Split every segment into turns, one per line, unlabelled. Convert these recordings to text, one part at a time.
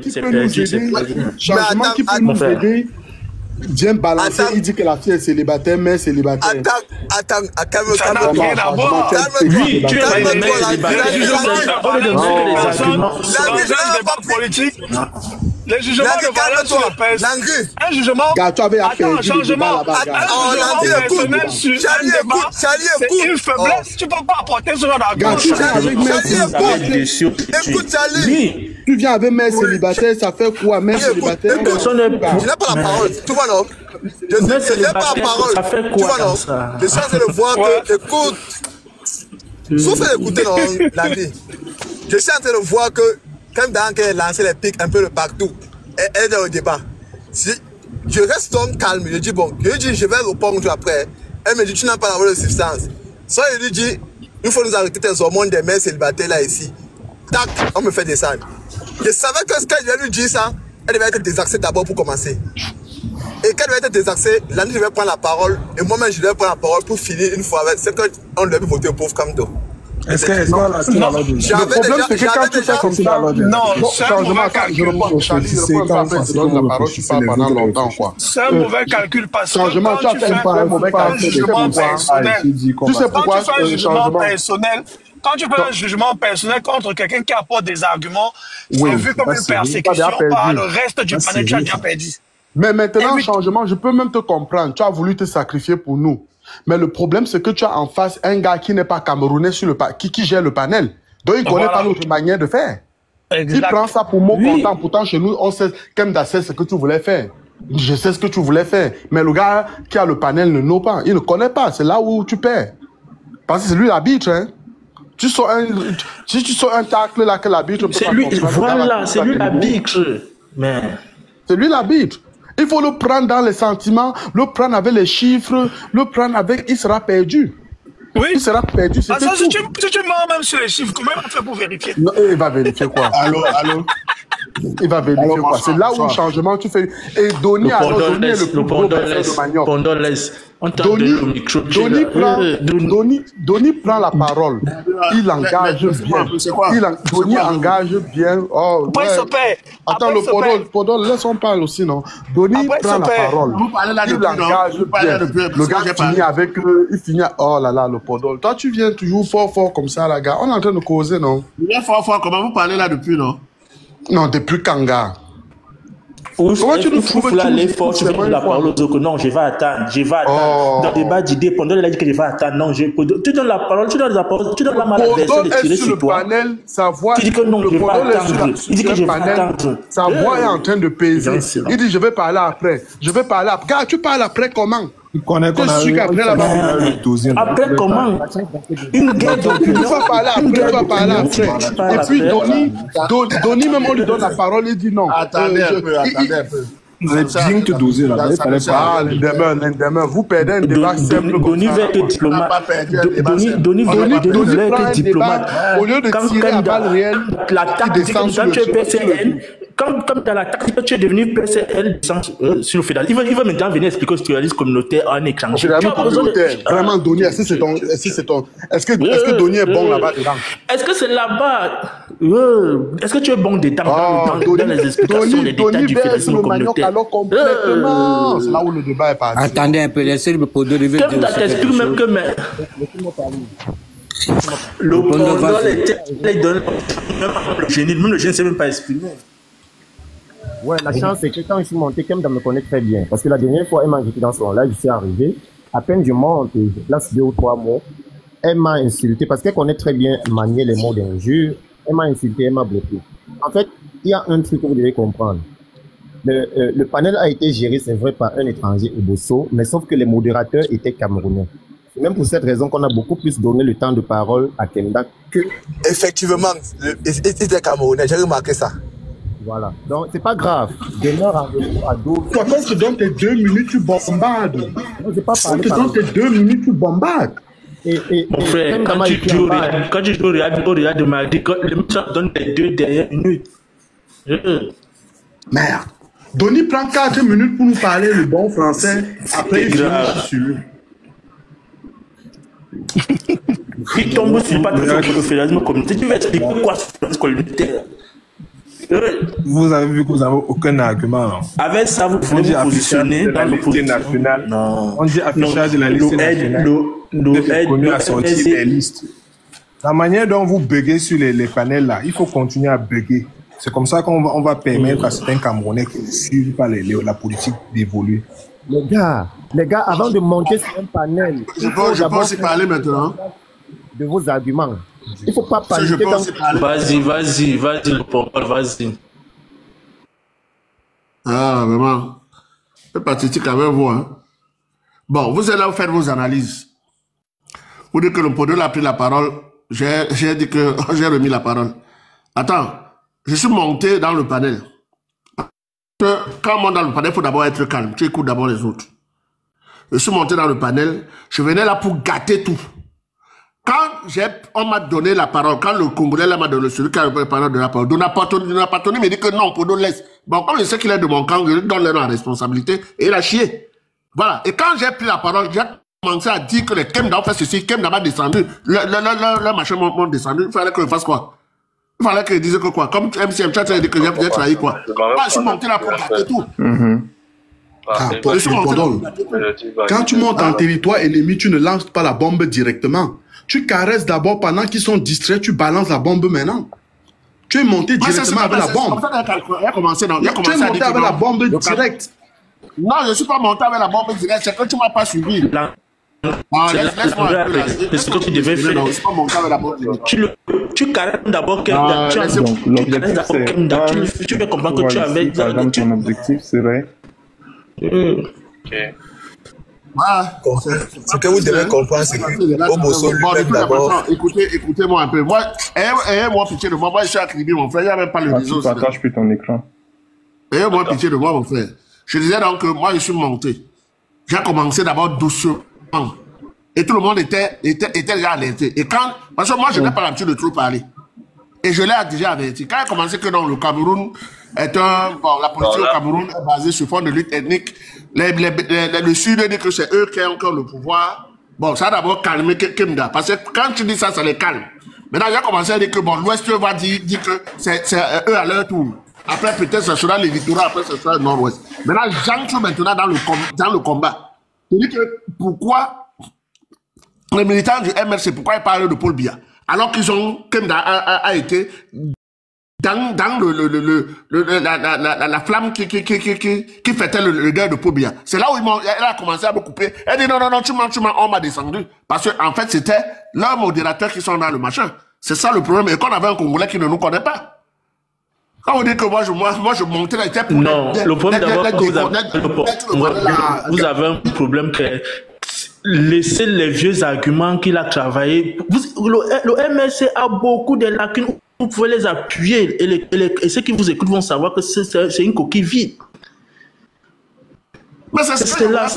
qui peut nous aider, changement qui peut nous aider, vient balancer, il dit que la fille est célibataire, mais célibataire.
Attends, calme-toi.
Ça n'a rien à voir.
Oui, tu es
pas politique. Les jugements de valeur sur le PS. Un jugement.
Attends,
un changement personnel sur un débat. C'est une faiblesse. Tu ne peux pas apporter ce genre d'argument.
Écoute, Charlie.
Tu viens avec mère célibataire, ça fait quoi, mère célibataire?
Je n'ai pas la parole. Tu vois, non? Je n'ai pas la parole.
Ça fait
quoi? Tu vois, non? Je suis en train de voir que, écoute. Sauf d'écouter, non, l'ami. Je suis en train de voir que, comme dans qu'elle a lancé les pics un peu de partout, elle est dans le débat. Si je reste donc calme, je dis bon, je vais répondre après. Elle me dit, tu n'as pas la volonté de substance. Soit je lui dis, il faut nous arrêter tes hormones des mères célibataires là ici. Tac, on me fait descendre. Je savais que ce qu'elle lui dit ça, elle devait être désaxée d'abord pour commencer. Et quand elle devait être désaxée, l'année je vais prendre la parole, et moi-même je vais prendre la parole pour finir une fois avec ce qu'on devait voter au pauvre Kamdo.
Est-ce que le problème c'est que quand tu fais comme ça,
non, c'est un mauvais calcul.
Pendant longtemps, quoi.
C'est un mauvais calcul parce que
changement, tu as fait un mauvais calcul.
Tu sais pourquoi un jugement personnel. Quand tu fais un jugement personnel contre quelqu'un qui apporte des arguments, c'est vu comme une persécution par le reste du panel, tu as déjà perdu.
Mais maintenant, changement, je peux même te comprendre. Tu as voulu te sacrifier pour nous. Mais le problème, c'est que tu as en face un gars qui n'est pas camerounais sur le qui gère le panel. Donc, il ne connaît pas notre manière de faire. Il prend ça pour mot content. Pourtant, chez nous, on sait ce que tu voulais faire. Je sais ce que tu voulais faire. Mais le gars qui a le panel ne know pas. Il ne connaît pas. C'est là où tu perds. Parce que c'est lui l'arbitre, hein. Si tu sors un tacle là que l'arbitre peut pas comprendre.
Voilà, c'est lui l'arbitre. Mais
c'est lui l'arbitre. Il faut le prendre dans les sentiments, le prendre avec les chiffres, le prendre avec... Il sera perdu.
Oui.
Il sera perdu.
Si tu mens même sur les chiffres, comment on fait pour vérifier?
Non, il va vérifier quoi? Allô? Il va vérifier quoi? C'est là où le changement, tu fais... Et Donny est le plus gros personne de manioc. Donny prend la parole. Il engage bien. Donny engage bien. Oh,
après, ça paie.
Attends, le Podol, laisse-on parler aussi, non? Donny prend la parole. Il engage bien. Le gars finit avec... Il finit... Oh là là, le Podol. Toi, tu viens toujours fort comme ça, là, gars. On est en train de causer, non?
Il vient fort. Comment vous parlez là depuis, non?
Non, depuis Kanga.
Comment tu nous trouves là l'effort? Tu veux la parole aux autres? Non, je vais attendre. Dans le débat d'idées, pendant il a dit que je vais attendre. Non, tu donnes la parole, tu donnes la parole, tu donnes la maladresse de tirer sur toi.
Panel, sa voix,
tu dis que non, je vais attendre. Il dit que je vais attendre.
Sa voix est en train de peser. Il dit je vais parler après. Gars, tu parles après comment?
Après comment? Une guerre d'opinion.
Tu vas parler après. Et puis Donny même on lui donne la parole, il dit non.
Attendez un peu.
Vous êtes bien te doser là. L'indemne, vous perdez un débat simple.
Donny va être diplomate. Donny va être diplomate.
Au lieu de tirer à balle réelle,
la tactique, quand tu es PCN, comme dans la tactique, tu es devenu PCN sur le fédéral. Il va maintenant venir expliquer au structuralisme communautaire en échange.
Vraiment, Donny, est-ce que Donny est bon là-bas dedans?
Est-ce que c'est là-bas? Est-ce que tu es bon dedans dans les explications des détails du fédéralisme communautaire?
Alors complètement, c'est là où le débat est parti.
Attendez un peu, laissez le Podol de
comme tu t'expliques même que le Podol était donné le génie, même le génie ne sait même pas exprimer.
Ouais, la chance c'est que quand je suis monté, Kemda me connaît très bien. Parce que la dernière fois, elle m'a invité dans son live, je suis arrivé. À peine je monte, je place 2 ou 3 mots. Elle m'a insulté parce qu'elle connaît très bien manier les mots d'injure. Elle m'a insulté, elle m'a bloqué. En fait, il y a un truc que vous devez comprendre. Le panel a été géré, c'est vrai, par un étranger, Obosso, mais sauf que les modérateurs étaient camerounais. C'est même pour cette raison qu'on a beaucoup plus donné le temps de parole à Kemda que...
Effectivement, il était camerounais, j'ai remarqué ça.
Voilà, donc c'est pas grave. Demeure à dos.
Toi, quand tu donnes tes 2 minutes, tu bombades.
Non, j'ai pas parlé.
Quand tu donnes tes 2 minutes, tu bombades.
Mon frère, quand tu joues au Real de Madrid, le match donne les 2 dernières minutes.
Merde. Donny prend 4 minutes pour nous parler le bon français. Après, il finit sur lui.
Il tombe sur pas le fédéralisme communautaire. Tu vas expliquer quoi sur le fédéralisme communautaire?
Vous avez vu que vous n'avez aucun argument.
Avec ça, vous pouvez vous positionner dans l'opposition
nationale.
Non.
On dit affichage de la liste nationale. L'OED connu à sortir des listes. La manière dont vous buguez sur les panels là, il faut continuer à bugger. C'est comme ça qu'on va permettre à certains Camerounais qui ne suivent pas la politique d'évoluer.
Les gars, avant de monter sur un panel,
je peux aussi parler maintenant.
De vos arguments. Il ne faut pas parler.
Vas-y, vas-y.
Ah, vraiment. C'est pathétique avec vous. Hein. Bon, vous êtes là, vous faites vos analyses. Vous dites que le Podol a pris la parole. J'ai dit que j'ai remis la parole. Attends, je suis monté dans le panel. Quand on monte dans le panel, il faut d'abord être calme. Tu écoutes d'abord les autres. Je suis monté dans le panel. Je venais là pour gâter tout. Quand on m'a donné la parole, quand le Congolais m'a donné celui qui a la parole de la parole, Donapatoni me dit que non, Podol laisse. Bon, comme je sais qu'il est de mon camp, je lui donne la responsabilité et il a chié. Voilà. Et quand j'ai pris la parole, j'ai commencé à dire que les Kemda ont fait ceci, Kemda m'a descendu, le machin m'ont descendu. Il fallait que je fasse quoi? Il fallait que je dise que quoi? Comme MCM, tu as dit que j'ai trahi quoi? Moi, je suis monté là pour gâter tout.
Quand tu montes en territoire ennemi, tu ne lances pas la bombe directement. Tu caresses d'abord pendant qu'ils sont distraits, tu balances la bombe maintenant. Tu es monté directement avec la bombe. Tu es monté avec la bombe directe.
Non, je ne suis pas monté avec la bombe directe, c'est que tu ne m'as pas suivi. Laisse-moi.
C'est ce que tu devais faire.
Non, je ne suis pas monté avec la bombe directe.
Tu caresses d'abord Kemda. Tu veux comprendre que tu avais...
Ton objectif serait...
Ce que vous devez comprendre, c'est que Oboso lui-même d'abord.
Écoutez-moi un peu. Moi, ayez-moi pitié de moi. Moi, je suis accrédité, mon frère. Il n'y a même pas le réseau.
Tu partages plus ton écran.
Ayez-moi pitié de moi, mon frère. Je disais donc que moi, je suis monté. J'ai commencé d'abord doucement. Et tout le monde était déjà alerté. Et quand. Parce que moi, je n'ai pas l'habitude de trop parler. Et je l'ai déjà averti. Quand il a commencé que non, le Cameroun est un... Bon, la politique au Cameroun est basée sur fond de lutte ethnique. Le Sud dit que c'est eux qui ont encore le pouvoir. Bon, ça a d'abord calmé Kemda. Parce que quand tu dis ça, ça les calme. Maintenant, il a commencé à dire que bon, l'Ouest va dire que c'est eux à leur tour. Après, peut-être ce sera les littoraux, après ce sera le Nord-Ouest. Maintenant, j'entre maintenant dans le combat. Je dis que pourquoi les militants du MRC, pourquoi ils parlent de Paul Biya? Alors qu'ils ont, Kemda a été dans la flamme qui fêtait le deuil de Paul Biya. C'est là où elle a commencé à me couper. Elle dit non, tu mens, on m'a descendu. Parce qu'en fait, c'était leurs modérateurs qui sont dans le machin. C'est ça le problème. Et qu'on avait un Congolais qui ne nous connaît pas. Quand on dit que moi je montais la tête pour...
Non, le problème d'abord que vous avez un problème que... Laissez les vieux arguments qu'il a travaillé. Le MRC a beaucoup de lacunes. Vous pouvez les appuyer et ceux qui vous écoutent vont savoir que c'est une coquille vide. C'est là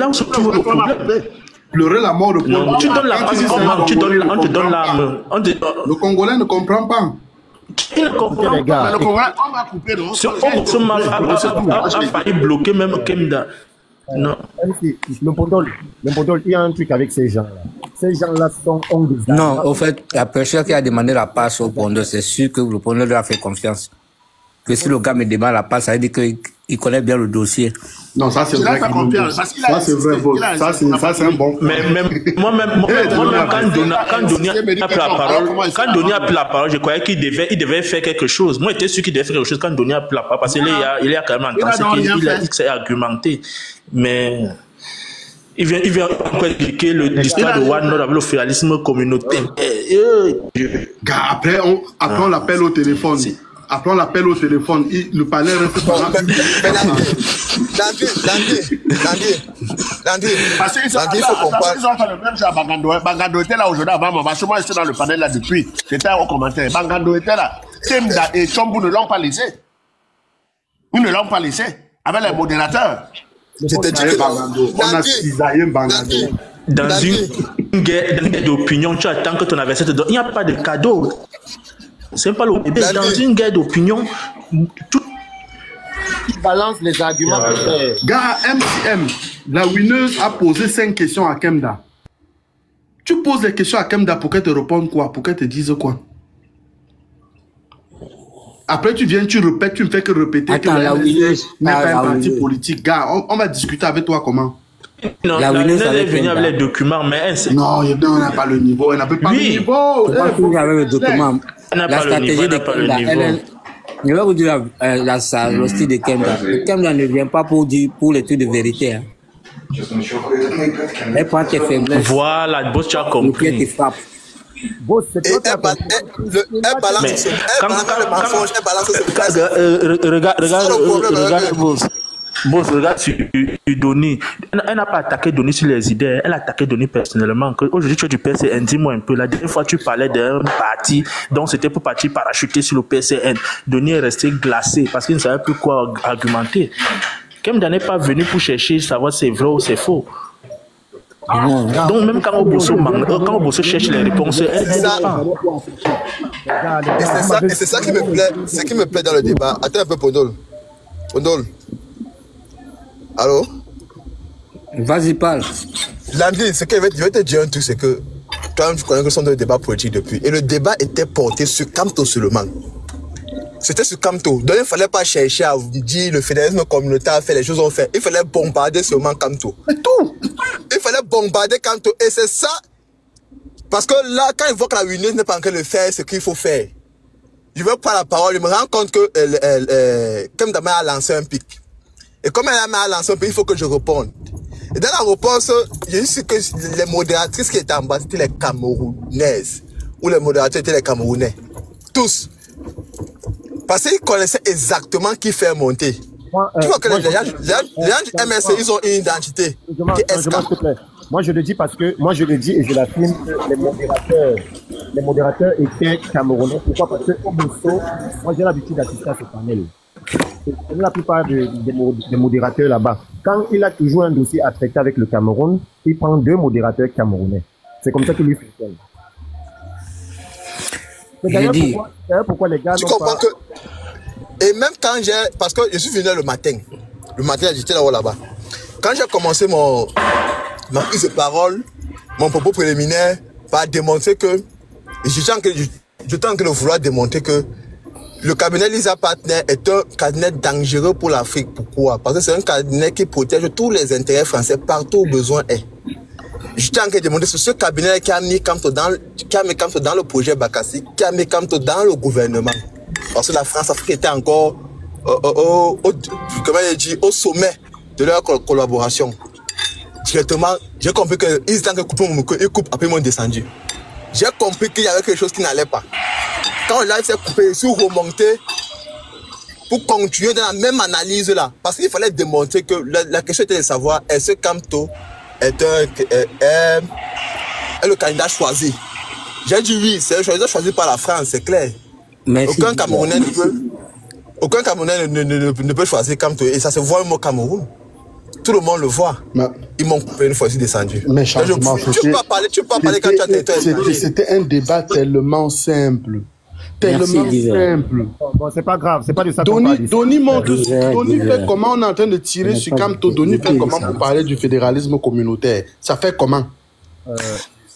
où se trouve le problème.
Pleurer la mort de Paul.
Tu donnes la parole, on te donne l'arme.
Le Congolais ne comprend pas.
Il ne comprend pas.
Le Congolais, on m'a coupé.
A failli bloquer même Kemda. Non.
Le Podol, il y a un truc avec ces gens-là. Ces gens-là sont...
Non, au fait, la personne qui a demandé la passe au Podol, c'est sûr que le Podol lui a fait confiance. Que si le gars me demande la passe, ça veut dire qu'il connaît bien le dossier.
Non, ça c'est vrai. Ça c'est vrai. Ça c'est un bon.
Mais moi-même, quand Donny a pris la parole, je croyais qu'il devait faire quelque chose. Moi, j'étais sûr qu'il devait faire quelque chose quand Donny a pris la parole, parce qu'il a quand même entendu qu'il s'est argumenté. Mais il vient encore expliquer l'histoire de One Nord avec le fédéralisme communautaire.
Après, on l'appelle au téléphone. Après, on l'appelle au téléphone. Le panel reste pas là.
Dandy,
parce qu'ils ont fait le même chose à Bangando. Bangando était là aujourd'hui avant moi. Parce que moi, je suis dans le panel là depuis. J'étais au commentaire. Bangando était là. Kemda et Chombu ne l'ont pas laissé. Ils ne l'ont pas laissé. Avec les modérateurs.
J'étais dit que
Bangando. On a cisaillé Bangando.
Dans une guerre d'opinion, tu attends que ton adversaire te donne. Il n'y a pas de cadeau. C'est pas le bébé. Dans une guerre d'opinion, tout.
Il balance les arguments.
Gars, MCM, la winneuse a posé 5 questions à Kemda. Tu poses les questions à Kemda pour qu'elle te réponde quoi? Pour qu'elle te dise quoi? Après, tu viens, tu répètes, tu ne fais que répéter.
Attends, la Winner
n'est pas un parti politique. Gars, on va discuter avec toi comment?
Non, la Winner est venue avec les documents, mais elle...
Non, on n'a pas le niveau. Elle n'a pas le niveau.
Pas toujours avec le document. La stratégie de Kemba, je vais vous dire le style de Kemba. Kemba ne vient pas pour les trucs de vérité. Hein. Elle prend tes faiblesses.
Voilà, boss, tu as compris.
Et frappe.
Boss, c'est toi elle balance
regarde, boss, regarde sur Donny. Elle n'a pas attaqué Donny sur les idées, elle a attaqué Donny personnellement. Aujourd'hui, tu es du PCN, dis-moi un peu. La dernière fois, tu parlais d'un parti, donc c'était pour partir parachuter sur le PCN. Donny est resté glacé parce qu'il ne savait plus quoi argumenter. Kemba n'est pas venu pour chercher savoir si c'est vrai ou c'est faux. Donc même quand Obosso cherche les réponses, elle
et c'est ça qui me plaît, ce qui me plaît dans le débat. Attends un peu, Pondol. Allô?
Vas-y, parle.
Landry, ce que je vais te dire un truc, c'est que toi-même, tu connais que ce sont des débats politiques depuis. Et le débat était porté sur Kamto seulement. C'était sur Kamto. Donc il ne fallait pas chercher à dire le fédéralisme communautaire a fait les choses ont fait. Il fallait bombarder seulement Kamto.
C'est tout.
Il fallait bombarder Kamto. Et c'est ça. Parce que là, quand il voit que la Winner n'est pas en train de faire ce qu'il faut faire, je vais prendre la parole. Je me rends compte que Kemba a lancé un pic. Et comme elle a lancé un pic, il faut que je réponde. Et dans la réponse, j'ai vu que les modératrices qui étaient en bas, c'était les Camerounaises. Ou les modérateurs étaient les Camerounais. Tous. Parce qu'ils connaissaient exactement qui fait monter. Tu vois que les gens du MSC, ils ont une identité qui est
Moi, je le dis parce que, moi, je le dis et je l'affirme que les modérateurs étaient camerounais. Pourquoi? Parce que au Bosso, moi, j'ai l'habitude d'assister à ce panel. Et la plupart des modérateurs là-bas, quand il a toujours un dossier à traiter avec le Cameroun, il prend 2 modérateurs camerounais. C'est comme ça qu'il lui fonctionne. D'ailleurs, pourquoi les gars...
Tu comprends que... Et même quand parce que je suis venu le matin, j'étais là-bas. Quand j'ai commencé ma prise de parole, mon propos préliminaire, par démontrer que... J'étais en train de vouloir démontrer que le cabinet Lisa Partner est un cabinet dangereux pour l'Afrique. Pourquoi? Parce que c'est un cabinet qui protège tous les intérêts français partout où besoin est. J'étais en train de demander sur ce cabinet qui a mis Kamto dans le projet Bakassi, qui a mis Kamto dans le gouvernement. Parce que la France-Afrique était encore au sommet de leur collaboration. Directement, j'ai compris qu'ils étaient en train de couper mon micro, ils coupent, après ils m'ont descendu. J'ai compris qu'il y avait quelque chose qui n'allait pas. Quand le live s'est coupé, je suis remonté pour continuer dans la même analyse là. Parce qu'il fallait démontrer que la question était de savoir est-ce que Kamto est le candidat choisi. J'ai dit oui, c'est le candidat choisi par la France, c'est clair.
Merci.
Aucun Camerounais ne peut choisir Kamto et ça se voit même au Cameroun. Tout le monde le voit. Mais, ils m'ont coupé une fois, ils sont descendus.
Mais changement,
tu peux pas parler quand tu as été.
C'était un débat tellement simple. Tellement simple.
Bon, c'est pas grave, c'est pas de ça qu'on
parle. Donny fait comment on est en train de tirer sur Kamto. Donny fait comment pour parler du fédéralisme communautaire. Ça fait comment?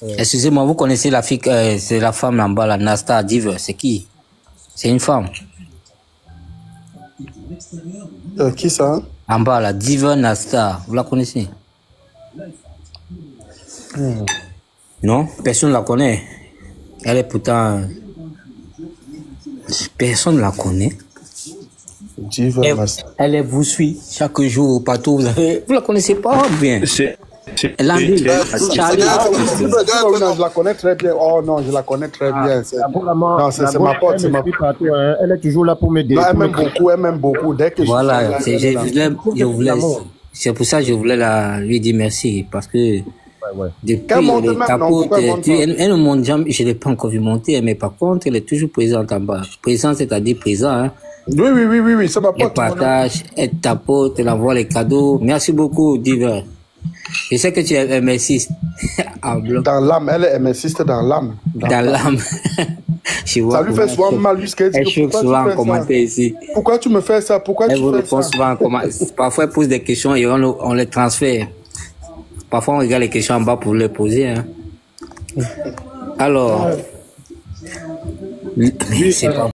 Excusez-moi, vous connaissez la fille, c'est la femme en bas, la Nasta Diver, c'est qui? C'est une femme.
Qui ça?
En bas, la Diva Nasta, vous la connaissez? Non, personne ne la connaît. Elle est pourtant... Personne ne la connaît. Elle vous suit chaque jour, partout. Vous la connaissez pas bien. Landry, Charlie.
Je la connais très bien. Oh non, je la connais très bien. Non, c'est ma pote.
Elle est toujours là pour m'aider.
Elle m'aime beaucoup. Dès que
voilà, c'est pour ça que je voulais lui dire merci. Parce que depuis les capotes, elle ne monte jamais. Je ne l'ai pas encore vu monter, mais par contre, elle est toujours présente en bas. Présente, c'est-à-dire présent. Hein.
Oui, c'est ma pote.
Elle partage, elle tapote, elle envoie les cadeaux. Merci beaucoup, Diver. Je sais que tu es MSiste.
Dans l'âme, elle est MSiste dans l'âme.
Dans l'âme.
Ça lui fait souvent mal jusqu'à dire.
Elle choque souvent en commentaire ici.
Pourquoi tu me fais ça?
Elle vous répond souvent en commentaire. Parfois, elle pose des questions et on les transfère. Parfois, on regarde les questions en bas pour les poser. Hein. Alors, mais c'est pas